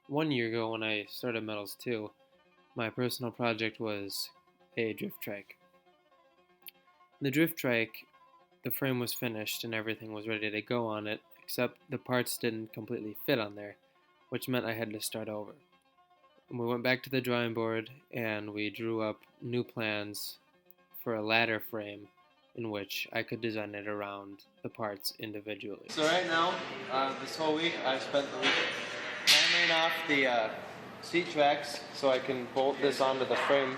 1 year ago when I started Metals 2, my personal project was a drift trike. The drift trike, the frame was finished and everything was ready to go on it, except the parts didn't completely fit on there, which meant I had to start over. And we went back to the drawing board and we drew up new plans for a ladder frame in which I could design it around the parts individually. So right now, this whole week, I've spent the week hammering off the seat tracks so I can bolt this onto the frame.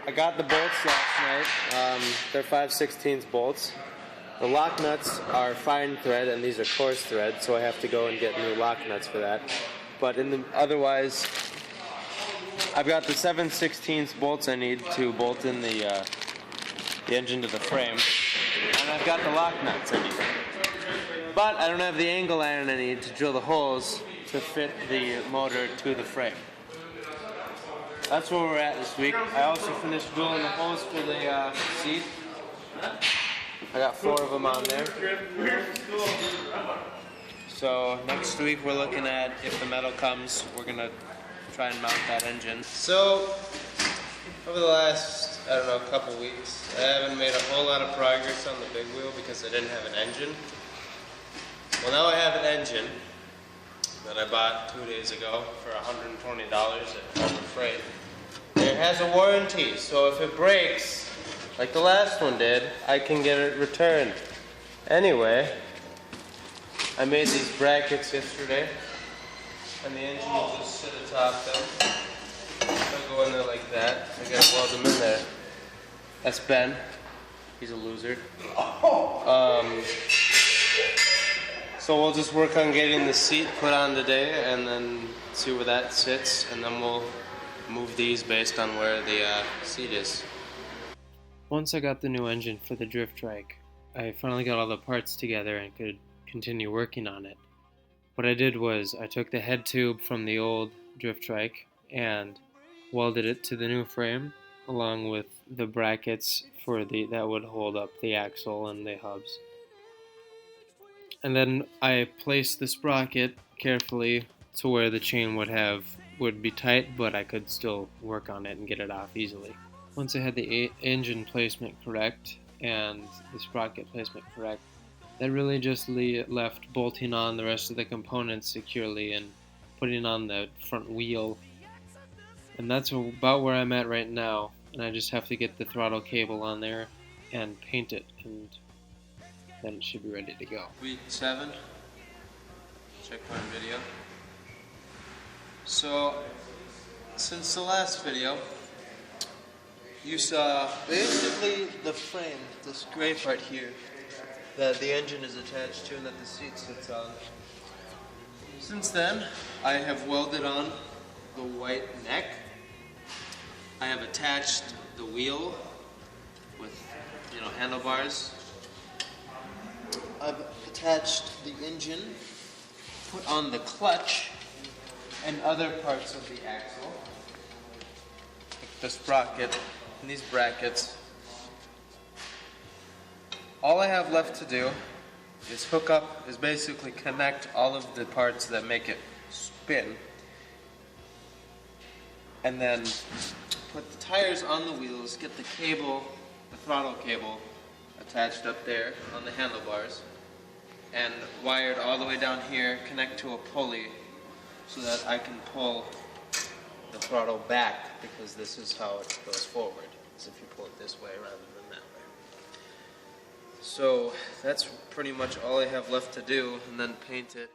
I got the bolts last night. They're 5/16 bolts. The lock nuts are fine thread and these are coarse thread, so I have to go and get new lock nuts for that. But otherwise, I've got the 7/16 bolts I need to bolt in the engine to the frame, and I've got the lock nuts I need. But I don't have the angle iron I need to drill the holes to fit the motor to the frame. That's where we're at this week. I also finished drilling the holes for the seat. I got 4 of them on there. So next week we're looking at, if the metal comes, we're going to try and mount that engine. So over the last, couple weeks, I haven't made a whole lot of progress on the big wheel because I didn't have an engine. Well, now I have an engine that I bought 2 days ago for $120 at Harbor Freight. And it has a warranty, so if it breaks, like the last one did, I can get it returned. Anyway, I made these brackets yesterday, and the engine will just sit atop them. I'll go in there like that. I gotta weld them in there. That's Ben. He's a loser. So we'll just work on getting the seat put on today, and then see where that sits, and then we'll move these based on where the seat is. Once I got the new engine for the drift trike, I finally got all the parts together and could continue working on it. What I did was I took the head tube from the old drift trike and welded it to the new frame, along with the brackets for that would hold up the axle and the hubs. And then I placed the sprocket carefully to where the chain would be tight, but I could still work on it and get it off easily. Once I had the engine placement correct and the sprocket placement correct, that really just left bolting on the rest of the components securely and putting on the front wheel. And that's about where I'm at right now, and I just have to get the throttle cable on there and paint it, and then it should be ready to go. Week 7, checkpoint video. So, since the last video, you saw basically the frame, this gray part here, that the engine is attached to and that the seat sits on. Since then, I have welded on the white neck. I have attached the wheel with, handlebars. I've attached the engine, put on the clutch, and other parts of the axle, like the sprocket and these brackets. All I have left to do is basically connect all of the parts that make it spin, and then put the tires on the wheels, get the cable, the throttle cable, attached up there on the handlebars, and wired all the way down here, connect to a pulley so that I can pull the throttle back, because this is how it goes forward, is if you pull it this way rather than that way. So that's pretty much all I have left to do, and then paint it.